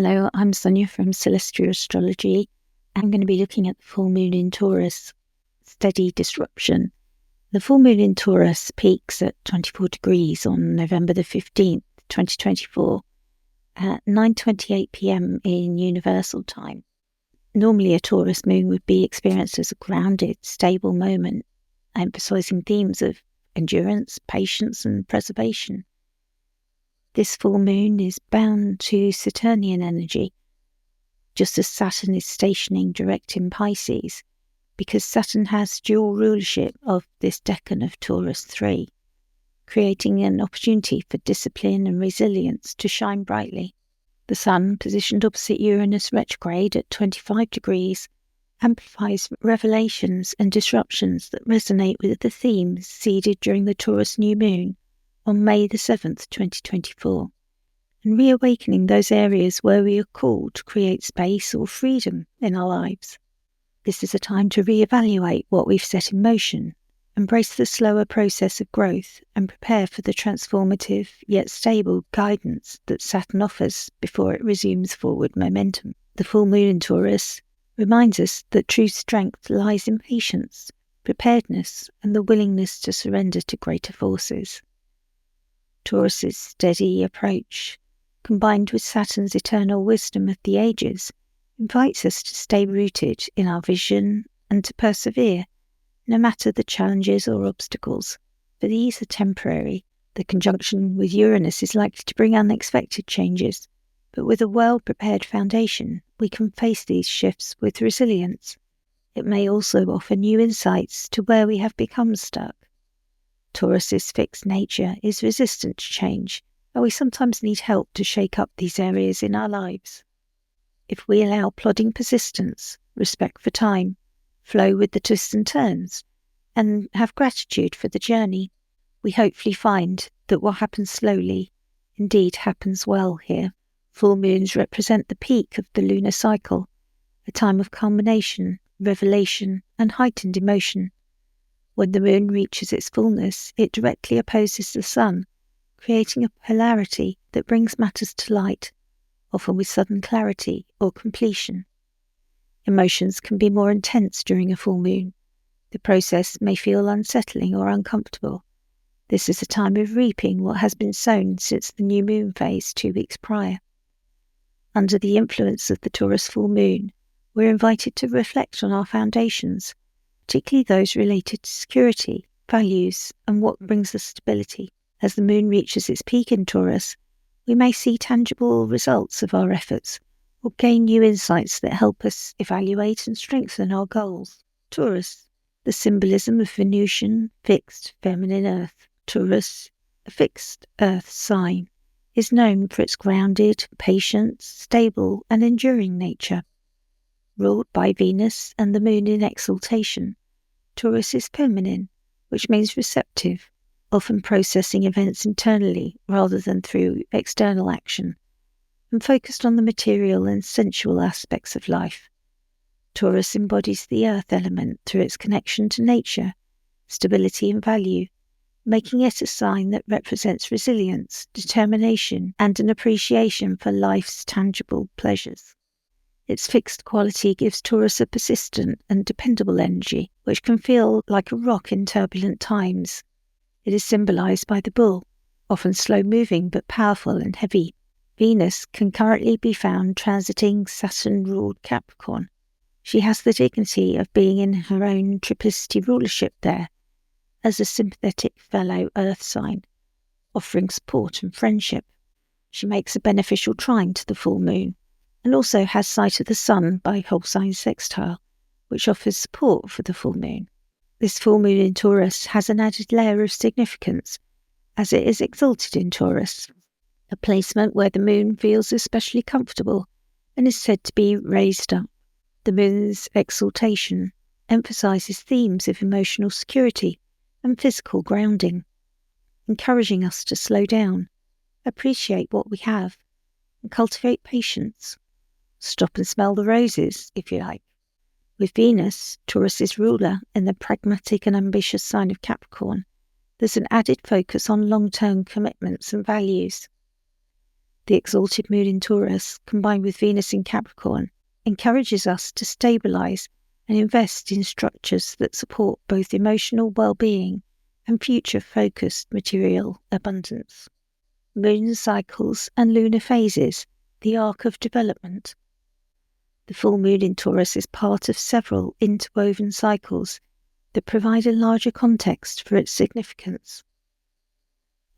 Hello, I'm Sonia from Celestia Astrology. I'm going to be looking at the full moon in Taurus, steady disruption. The full moon in Taurus peaks at 24 degrees on November the 15th, 2024 at 9:28 p.m. in Universal Time. Normally a Taurus moon would be experienced as a grounded, stable moment, emphasizing themes of endurance, patience and preservation. This full moon is bound to Saturnian energy, just as Saturn is stationing direct in Pisces, because Saturn has dual rulership of this decan of Taurus III, creating an opportunity for discipline and resilience to shine brightly. The Sun, positioned opposite Uranus retrograde at 25 degrees, amplifies revelations and disruptions that resonate with the themes seeded during the Taurus New Moon on May the 7th, 2024, and reawakening those areas where we are called to create space or freedom in our lives. This is a time to reevaluate what we've set in motion, embrace the slower process of growth, and prepare for the transformative yet stable guidance that Saturn offers before it resumes forward momentum. The full moon in Taurus reminds us that true strength lies in patience, preparedness, and the willingness to surrender to greater forces. Taurus's steady approach, combined with Saturn's eternal wisdom of the ages, invites us to stay rooted in our vision and to persevere, no matter the challenges or obstacles, for these are temporary. The conjunction with Uranus is likely to bring unexpected changes, but with a well-prepared foundation, we can face these shifts with resilience. It may also offer new insights to where we have become stuck. Taurus's fixed nature is resistant to change, and we sometimes need help to shake up these areas in our lives. If we allow plodding persistence, respect for time, flow with the twists and turns, and have gratitude for the journey, we hopefully find that what happens slowly indeed happens well here. Full moons represent the peak of the lunar cycle, a time of culmination, revelation, and heightened emotion. When the moon reaches its fullness, it directly opposes the sun, creating a polarity that brings matters to light, often with sudden clarity or completion. Emotions can be more intense during a full moon. The process may feel unsettling or uncomfortable. This is a time of reaping what has been sown since the new moon phase 2 weeks prior. Under the influence of the Taurus full moon, we're invited to reflect on our foundations, particularly those related to security, values, and what brings us stability. As the moon reaches its peak in Taurus, we may see tangible results of our efforts or gain new insights that help us evaluate and strengthen our goals. Taurus, the symbolism of Venusian, fixed, feminine earth. Taurus, a fixed earth sign, is known for its grounded, patient, stable, and enduring nature. Ruled by Venus and the moon in exaltation, Taurus is feminine, which means receptive, often processing events internally rather than through external action, and focused on the material and sensual aspects of life. Taurus embodies the earth element through its connection to nature, stability and value, making it a sign that represents resilience, determination, and an appreciation for life's tangible pleasures. Its fixed quality gives Taurus a persistent and dependable energy, which can feel like a rock in turbulent times. It is symbolized by the bull, often slow-moving but powerful and heavy. Venus can currently be found transiting Saturn-ruled Capricorn. She has the dignity of being in her own triplicity rulership there, as a sympathetic fellow earth sign, offering support and friendship. She makes a beneficial trine to the full moon, and also has sight of the sun by whole sign sextile, which offers support for the full moon. This full moon in Taurus has an added layer of significance, as it is exalted in Taurus, a placement where the moon feels especially comfortable and is said to be raised up. The moon's exaltation emphasizes themes of emotional security and physical grounding, encouraging us to slow down, appreciate what we have, and cultivate patience. Stop and smell the roses, if you like. With Venus, Taurus's ruler, in the pragmatic and ambitious sign of Capricorn, there's an added focus on long-term commitments and values. The exalted moon in Taurus, combined with Venus in Capricorn, encourages us to stabilise and invest in structures that support both emotional well-being and future-focused material abundance. Moon cycles and lunar phases, the arc of development. The full moon in Taurus is part of several interwoven cycles that provide a larger context for its significance.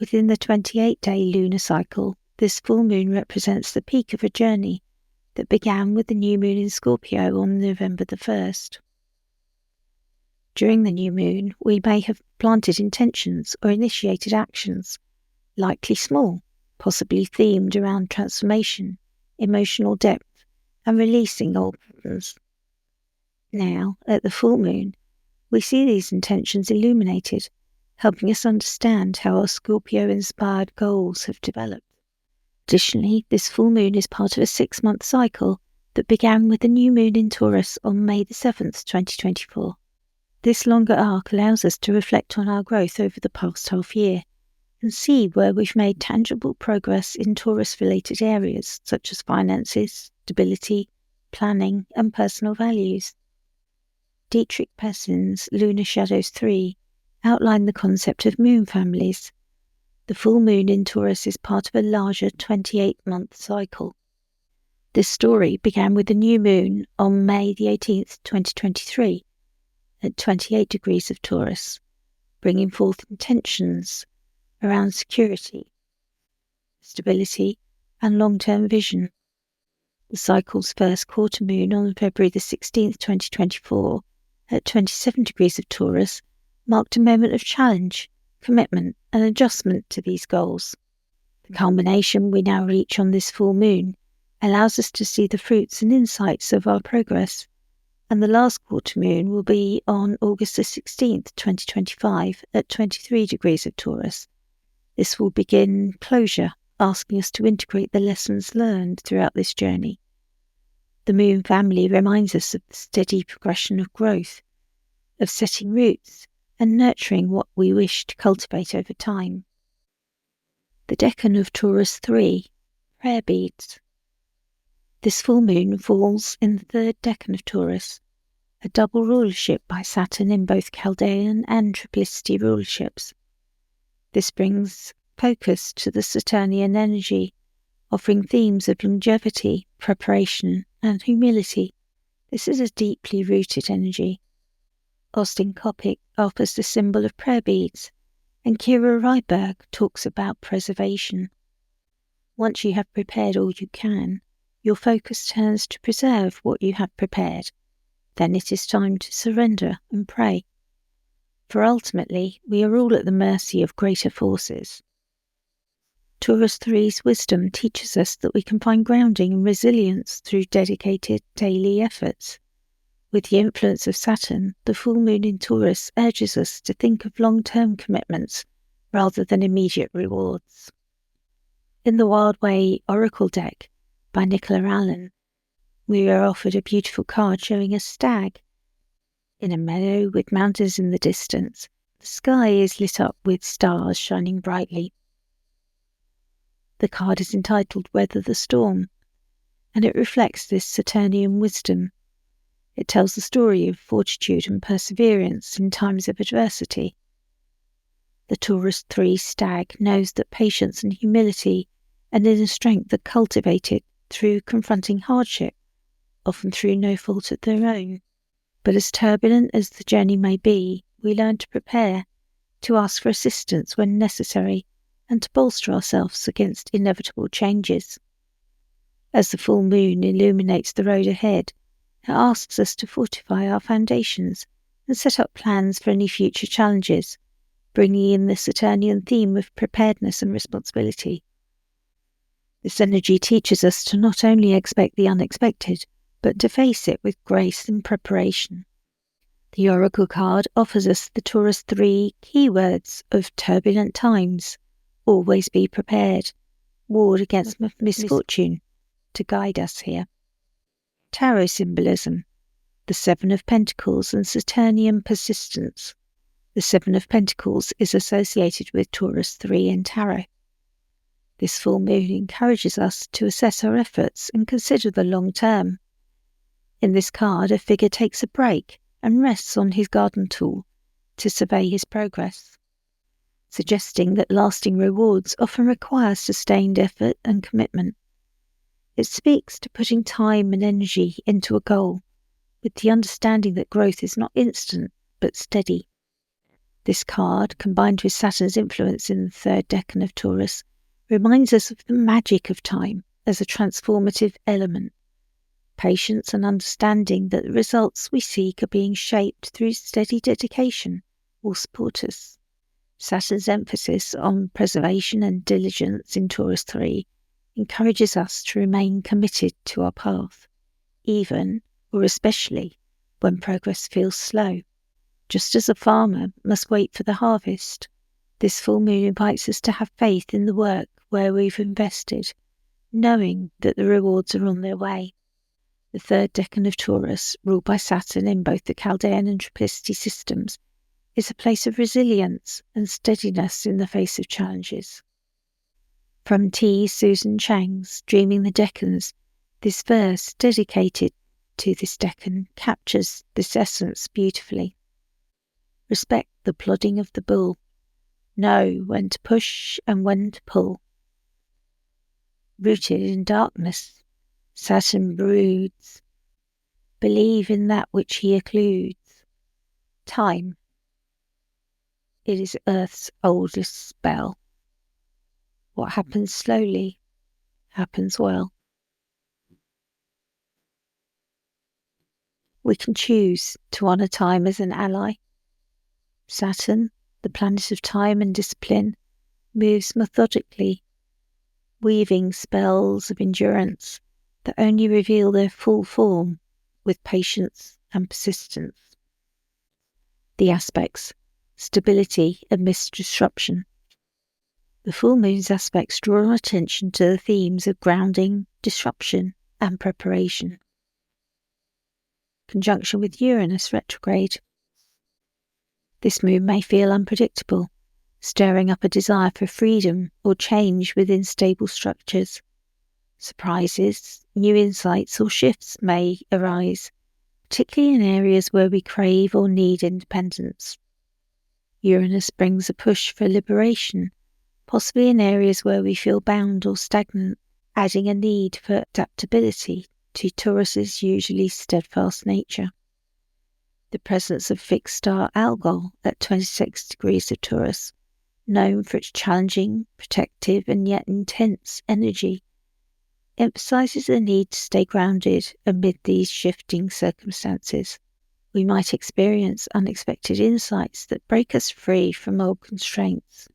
Within the 28-day lunar cycle, this full moon represents the peak of a journey that began with the new moon in Scorpio on November the 1st. During the new moon, we may have planted intentions or initiated actions, likely small, possibly themed around transformation, emotional depth, and releasing old patterns. Now, at the full moon, we see these intentions illuminated, helping us understand how our Scorpio-inspired goals have developed. Additionally, this full moon is part of a 6-month cycle that began with the new moon in Taurus on May the 7th, 2024. This longer arc allows us to reflect on our growth over the past half year and see where we've made tangible progress in Taurus-related areas such as finances, stability, planning, and personal values. Dietrich Pessin's Lunar Shadows 3 outline the concept of moon families. The full moon in Taurus is part of a larger 28-month cycle. This story began with the new moon on May the 18th, 2023, at 28 degrees of Taurus, bringing forth intentions around security, stability, and long-term vision. The cycle's first quarter moon on February the 16th, 2024, at 27 degrees of Taurus, marked a moment of challenge, commitment, and adjustment to these goals. The culmination we now reach on this full moon allows us to see the fruits and insights of our progress, and the last quarter moon will be on August the 16th, 2025, at 23 degrees of Taurus. This will begin closure, asking us to integrate the lessons learned throughout this journey. The moon family reminds us of the steady progression of growth, of setting roots, and nurturing what we wish to cultivate over time. The decan of Taurus III, prayer beads. This full moon falls in the third decan of Taurus, a double rulership by Saturn in both Chaldean and triplicity rulerships. This brings focus to the Saturnian energy, offering themes of longevity, preparation, and humility. This is a deeply rooted energy. Austin Coppock offers the symbol of prayer beads, and Kira Ryberg talks about preservation. Once you have prepared all you can, your focus turns to preserve what you have prepared. Then it is time to surrender and pray. For ultimately, we are all at the mercy of greater forces. Taurus III's wisdom teaches us that we can find grounding and resilience through dedicated daily efforts. With the influence of Saturn, the full moon in Taurus urges us to think of long-term commitments rather than immediate rewards. In the Wild Way Oracle deck by Nicola Allen, we are offered a beautiful card showing a stag. In a meadow with mountains in the distance, the sky is lit up with stars shining brightly. The card is entitled Weather the Storm, and it reflects this Saturnian wisdom. It tells the story of fortitude and perseverance in times of adversity. The Taurus III stag knows that patience and humility and inner strength are cultivated through confronting hardship, often through no fault of their own. But as turbulent as the journey may be, we learn to prepare, to ask for assistance when necessary, and to bolster ourselves against inevitable changes. As the full moon illuminates the road ahead, it asks us to fortify our foundations and set up plans for any future challenges, bringing in the Saturnian theme of preparedness and responsibility. This energy teaches us to not only expect the unexpected, but to face it with grace and preparation. The Oracle card offers us the Taurus III keywords of turbulent times, always be prepared, ward against misfortune, to guide us here. Tarot symbolism, the Seven of Pentacles and Saturnian persistence. The Seven of Pentacles is associated with Taurus III in Tarot. This full moon encourages us to assess our efforts and consider the long term. In this card, a figure takes a break and rests on his garden tool to survey his progress, suggesting that lasting rewards often require sustained effort and commitment. It speaks to putting time and energy into a goal, with the understanding that growth is not instant but steady. This card, combined with Saturn's influence in the third decan of Taurus, reminds us of the magic of time as a transformative element. Patience and understanding that the results we seek are being shaped through steady dedication will support us. Saturn's emphasis on preservation and diligence in Taurus III encourages us to remain committed to our path, even or especially when progress feels slow. Just as a farmer must wait for the harvest, this full moon invites us to have faith in the work where we've invested, knowing that the rewards are on their way. The third decan of Taurus, ruled by Saturn in both the Chaldean and Triplicity systems, is a place of resilience and steadiness in the face of challenges. From T. Susan Chang's Dreaming the Decans, this verse dedicated to this decan captures this essence beautifully. Respect the plodding of the bull. Know when to push and when to pull. Rooted in darkness, Saturn broods. Believe in that which he occludes. Time. It is Earth's oldest spell. What happens slowly happens well. We can choose to honour time as an ally. Saturn, the planet of time and discipline, moves methodically, weaving spells of endurance that only reveal their full form with patience and persistence. The aspects: stability amidst disruption. The full moon's aspects draw our attention to the themes of grounding, disruption, and preparation. Conjunction with Uranus retrograde. This moon may feel unpredictable, stirring up a desire for freedom or change within stable structures. Surprises, new insights, or shifts may arise, particularly in areas where we crave or need independence. Uranus brings a push for liberation, possibly in areas where we feel bound or stagnant, adding a need for adaptability to Taurus's usually steadfast nature. The presence of fixed star Algol at 26 degrees of Taurus, known for its challenging, protective, and yet intense energy, emphasizes the need to stay grounded amid these shifting circumstances. We might experience unexpected insights that break us free from old constraints.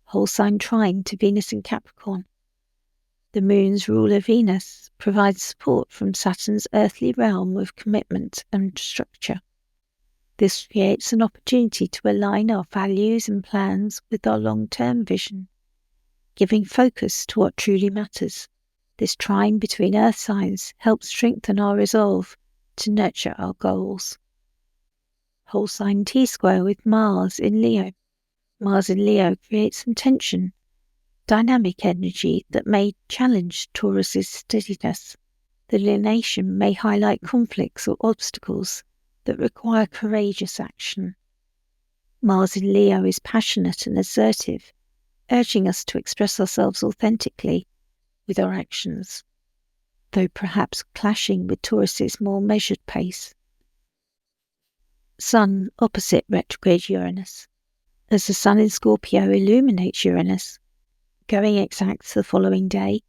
Whole sign trine to Venus in Capricorn. The moon's ruler Venus provides support from Saturn's earthly realm of commitment and structure. This creates an opportunity to align our values and plans with our long-term vision, giving focus to what truly matters. This trine between earth signs helps strengthen our resolve to nurture our goals. Whole sign T-square with Mars in Leo. Mars in Leo creates some tension, dynamic energy that may challenge Taurus's steadiness. The lunation may highlight conflicts or obstacles that require courageous action. Mars in Leo is passionate and assertive, urging us to express ourselves authentically with our actions, though perhaps clashing with Taurus's more measured pace. Sun opposite retrograde Uranus. As the Sun in Scorpio illuminates Uranus, going exact the following day,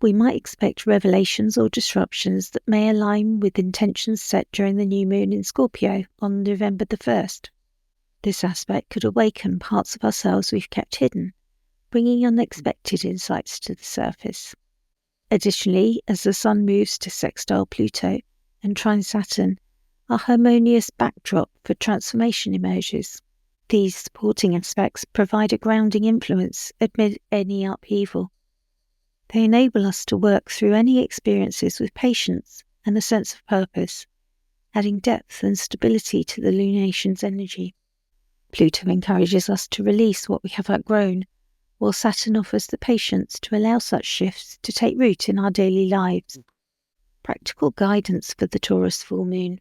we might expect revelations or disruptions that may align with intentions set during the new moon in Scorpio on November the 1st. This aspect could awaken parts of ourselves we've kept hidden, bringing unexpected insights to the surface. Additionally, as the Sun moves to sextile Pluto and trine Saturn, a harmonious backdrop for transformation emerges. These supporting aspects provide a grounding influence amid any upheaval. They enable us to work through any experiences with patience and a sense of purpose, adding depth and stability to the lunation's energy. Pluto encourages us to release what we have outgrown, while Saturn offers the patience to allow such shifts to take root in our daily lives. Practical guidance for the Taurus full moon.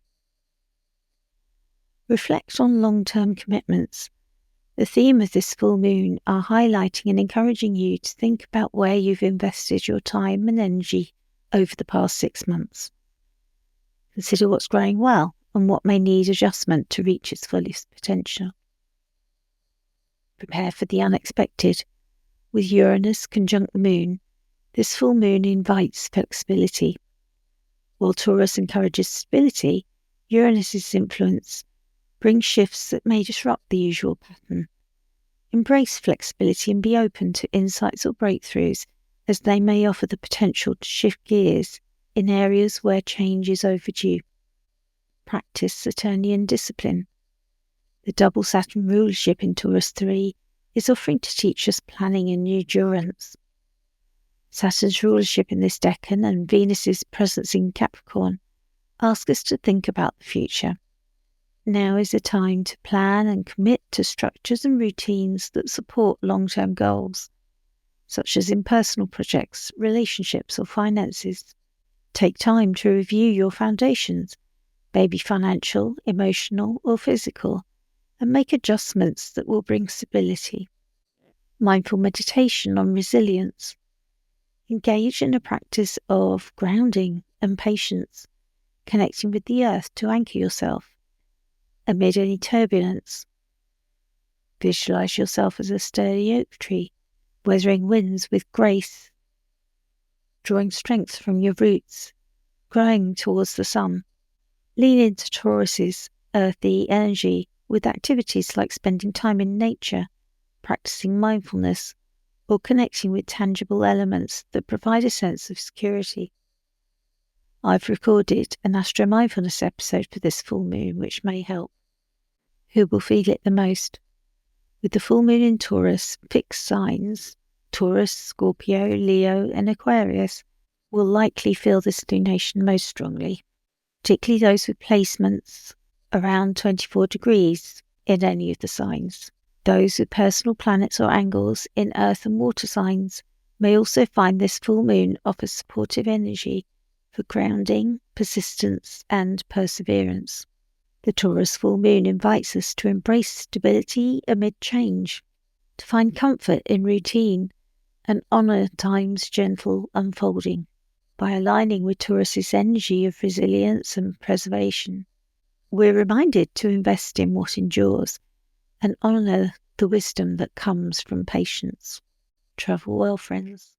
Reflect on long-term commitments. The theme of this full moon are highlighting and encouraging you to think about where you've invested your time and energy over the past 6 months. Consider what's going well and what may need adjustment to reach its fullest potential. Prepare for the unexpected. With Uranus conjunct the moon, this full moon invites flexibility. While Taurus encourages stability, Uranus's influence brings shifts that may disrupt the usual pattern. Embrace flexibility and be open to insights or breakthroughs, as they may offer the potential to shift gears in areas where change is overdue. Practice Saturnian discipline. The double Saturn rulership in Taurus III is offering to teach us planning and endurance. Saturn's rulership in this decan and Venus's presence in Capricorn ask us to think about the future. Now is a time to plan and commit to structures and routines that support long-term goals, such as in personal projects, relationships, or finances. Take time to review your foundations, may be financial, emotional, or physical, and make adjustments that will bring stability. Mindful meditation on resilience. Engage in a practice of grounding and patience, connecting with the earth to anchor yourself amid any turbulence. Visualize yourself as a sturdy oak tree, weathering winds with grace, drawing strength from your roots, growing towards the sun. Lean into Taurus's earthy energy with activities like spending time in nature, practicing mindfulness, or connecting with tangible elements that provide a sense of security. I've recorded an Astro Mindfulness episode for this full moon, which may help. Who will feel it the most? With the full moon in Taurus, fixed signs, Taurus, Scorpio, Leo, and Aquarius, will likely feel this lunation most strongly, particularly those with placements around 24 degrees in any of the signs. Those with personal planets or angles in earth and water signs may also find this full moon offers supportive energy for grounding, persistence, and perseverance. The Taurus full moon invites us to embrace stability amid change, to find comfort in routine, and honour time's gentle unfolding. By aligning with Taurus's energy of resilience and preservation, we're reminded to invest in what endures and honour the wisdom that comes from patience. Travel well, friends.